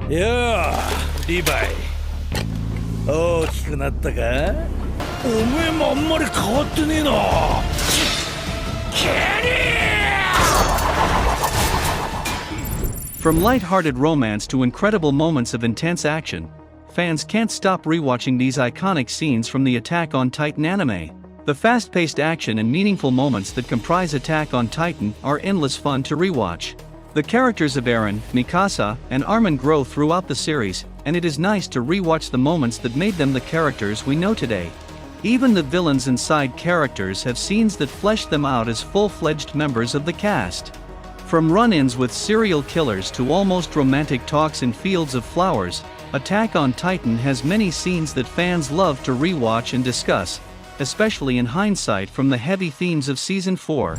やあ、リヴァイ。大きくなったか？おめえもあんまり変わってねえな。From light-hearted romance to incredible moments of intense action, fans can't stop rewatching these iconic scenes from the Attack on Titan anime. The fast-paced action and meaningful moments that comprise Attack on Titan are endless fun to rewatch. The characters of Eren, Mikasa, and Armin grow throughout the series, and it is nice to rewatch the moments that made them the characters we know today. Even the villains and side characters have scenes that flesh them out as full-fledged members of the cast. From run-ins with serial killers to almost romantic talks in fields of flowers, Attack on Titan has many scenes that fans love to rewatch and discuss, especially in hindsight from the heavy themes of Season 4.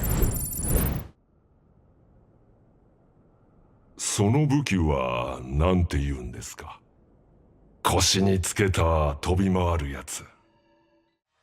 その武器は何て言うんですか？腰につけた飛び回るやつ。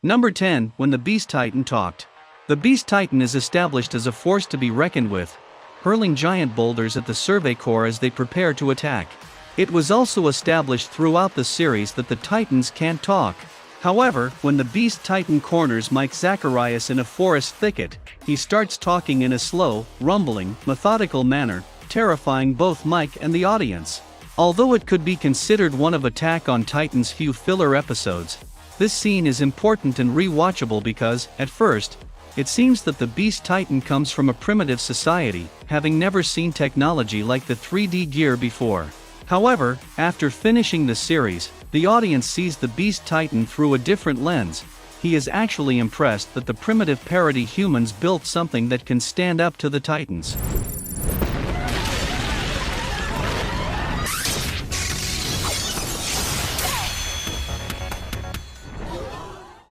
Number 10. When the Beast Titan talked. The Beast Titan is established as a force to be reckoned with, hurling giant boulders at the Survey Corps as they prepare to attack. It was also established throughout the series that the Titans can't talk. However, when the Beast Titan corners Mike Zacharias in a forest thicket, he starts talking in a slow, rumbling, methodical manner, terrifying both Mike and the audience. Although it could be considered one of Attack on Titan's few filler episodes, this scene is important and rewatchable because, at first, it seems that the Beast Titan comes from a primitive society, having never seen technology like the 3D gear before. However, after finishing the series, the audience sees the Beast Titan through a different lens. He is actually impressed that the primitive parody humans built something that can stand up to the Titans.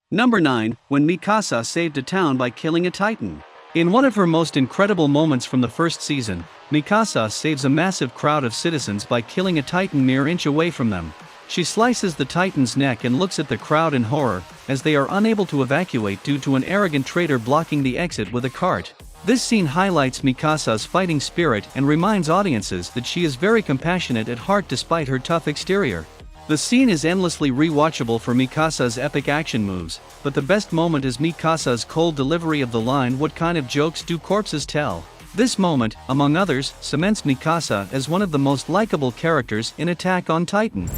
Number 9. When Mikasa saved a town by killing a Titan. In one of her most incredible moments from the first season, Mikasa saves a massive crowd of citizens by killing a Titan mere inch away from them. She slices the Titan's neck and looks at the crowd in horror, as they are unable to evacuate due to an arrogant traitor blocking the exit with a cart. This scene highlights Mikasa's fighting spirit and reminds audiences that she is very compassionate at heart despite her tough exterior. The scene is endlessly rewatchable for Mikasa's epic action moves, but the best moment is Mikasa's cold delivery of the line, "What kind of jokes do corpses tell?" This moment, among others, cements Mikasa as one of the most likable characters in Attack on Titan.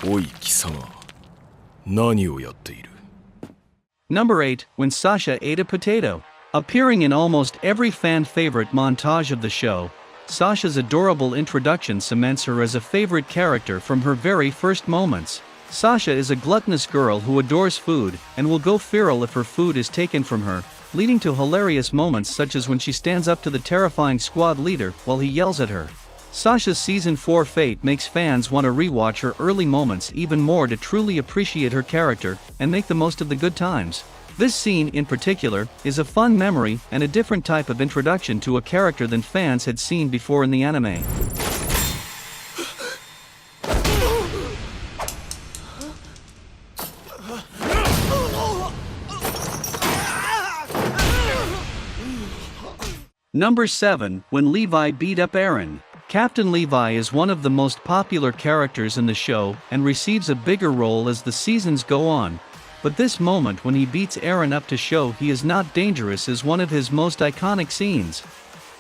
おい貴様、何をやっている? Number 8. When Sasha ate a potato. Appearing in almost every fan-favorite montage of the show, Sasha's adorable introduction cements her as a favorite character from her very first moments. Sasha is a gluttonous girl who adores food and will go feral if her food is taken from her, leading to hilarious moments such as when she stands up to the terrifying squad leader while he yells at her. Sasha's Season 4 fate makes fans want to rewatch her early moments even more to truly appreciate her character and make the most of the good times. This scene, in particular, is a fun memory and a different type of introduction to a character than fans had seen before in the anime. Number 7. When Levi beat up Eren. Captain Levi is one of the most popular characters in the show and receives a bigger role as the seasons go on. But this moment when he beats Eren up to show he is not dangerous is one of his most iconic scenes.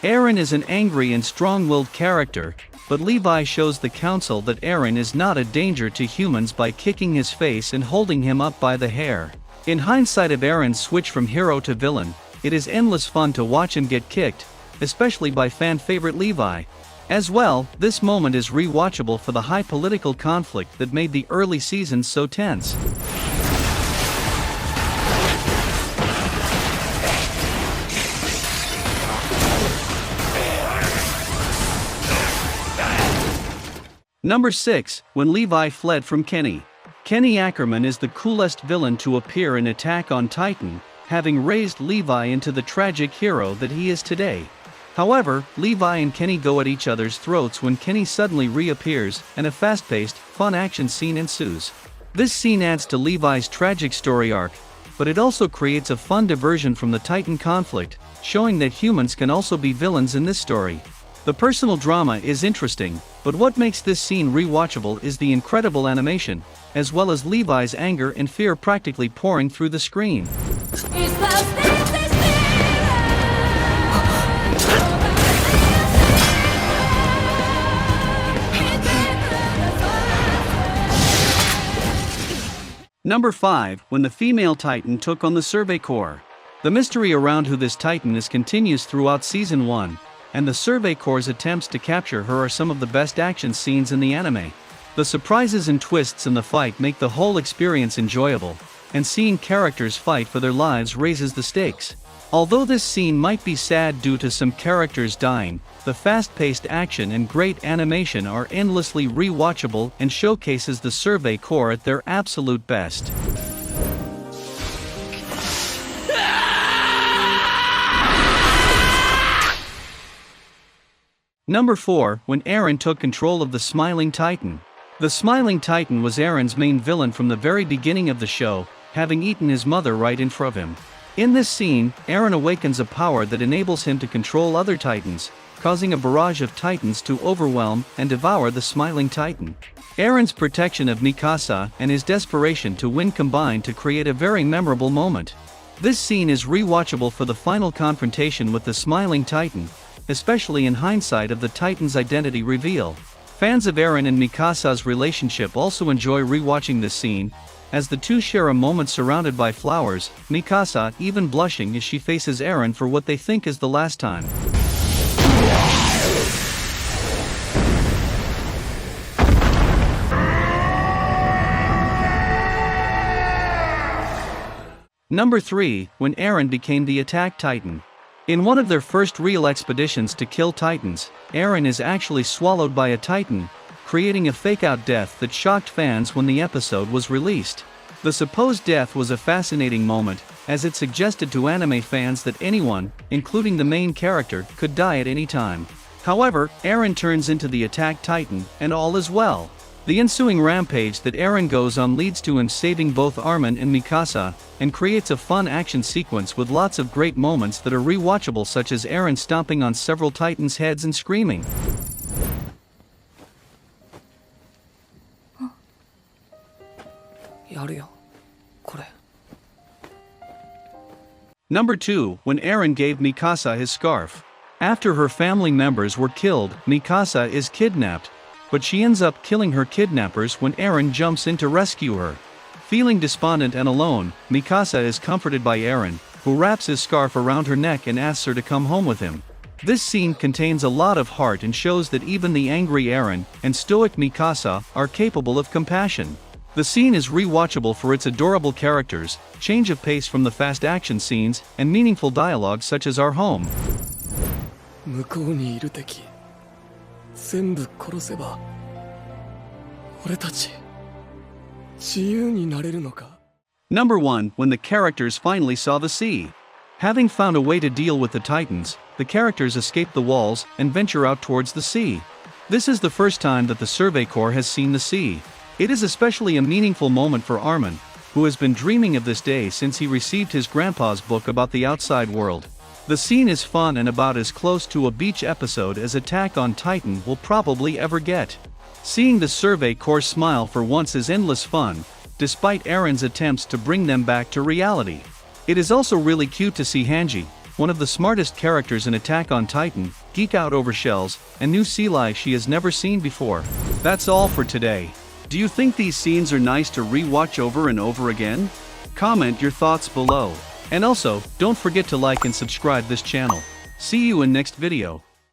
Eren is an angry and strong-willed character, but Levi shows the council that Eren is not a danger to humans by kicking his face and holding him up by the hair. In hindsight of Eren's switch from hero to villain, it is endless fun to watch him get kicked, especially by fan-favorite Levi. As well, this moment is rewatchable for the high political conflict that made the early seasons so tense. Number 6. When Levi fled from Kenny. Kenny Ackerman is the coolest villain to appear in Attack on Titan, having raised Levi into the tragic hero that he is today. However, Levi and Kenny go at each other's throats when Kenny suddenly reappears, and a fast-paced, fun action scene ensues. This scene adds to Levi's tragic story arc, but it also creates a fun diversion from the Titan conflict, showing that humans can also be villains in this story. The personal drama is interesting, but what makes this scene rewatchable is the incredible animation, as well as Levi's anger and fear practically pouring through the screen. Number 5, when the female Titan took on the Survey Corps. The mystery around who this Titan is continues throughout Season 1, and the Survey Corps' attempts to capture her are some of the best action scenes in the anime. The surprises and twists in the fight make the whole experience enjoyable, and seeing characters fight for their lives raises the stakes. Although this scene might be sad due to some characters dying, the fast-paced action and great animation are endlessly rewatchable and showcases the Survey Corps at their absolute best. Number 4, when Eren took control of the Smiling Titan. The Smiling Titan was Eren's main villain from the very beginning of the show, having eaten his mother right in front of him. In this scene, Eren awakens a power that enables him to control other Titans, causing a barrage of Titans to overwhelm and devour the Smiling Titan. Eren's protection of Mikasa and his desperation to win combine to create a very memorable moment. This scene is rewatchable for the final confrontation with the Smiling Titan, especially in hindsight of the Titan's identity reveal. Fans of Eren and Mikasa's relationship also enjoy rewatching this scene, as the two share a moment surrounded by flowers, Mikasa even blushing as she faces Eren for what they think is the last time. Number 3, when Eren became the Attack Titan. In one of their first real expeditions to kill Titans, Eren is actually swallowed by a Titan, creating a fake-out death that shocked fans when the episode was released. The supposed death was a fascinating moment, as it suggested to anime fans that anyone, including the main character, could die at any time. However, Eren turns into the Attack Titan, and all is well. The ensuing rampage that Eren goes on leads to him saving both Armin and Mikasa, and creates a fun action sequence with lots of great moments that are rewatchable, such as Eren stomping on several Titans' heads and screaming. Number 2, when Eren gave Mikasa his scarf. After her family members were killed, Mikasa is kidnapped, but she ends up killing her kidnappers when Eren jumps in to rescue her. Feeling despondent and alone, Mikasa is comforted by Eren, who wraps his scarf around her neck and asks her to come home with him. This scene contains a lot of heart and shows that even the angry Eren and stoic Mikasa are capable of compassion. The scene is rewatchable for its adorable characters, change of pace from the fast action scenes, and meaningful dialogue such as "Our home." Number 1, when the characters finally saw the sea. Having found a way to deal with the Titans, the characters escape the walls and venture out towards the sea. This is the first time that the Survey Corps has seen the sea. It is especially a meaningful moment for Armin, who has been dreaming of this day since he received his grandpa's book about the outside world. The scene is fun and about as close to a beach episode as Attack on Titan will probably ever get. Seeing the Survey Corps smile for once is endless fun, despite Eren's attempts to bring them back to reality. It is also really cute to see Hanji, one of the smartest characters in Attack on Titan, geek out over shells and new sea life she has never seen before. That's all for today. Do you think these scenes are nice to rewatch over and over again? Comment your thoughts below. And also, don't forget to like and subscribe this channel. See you in next video.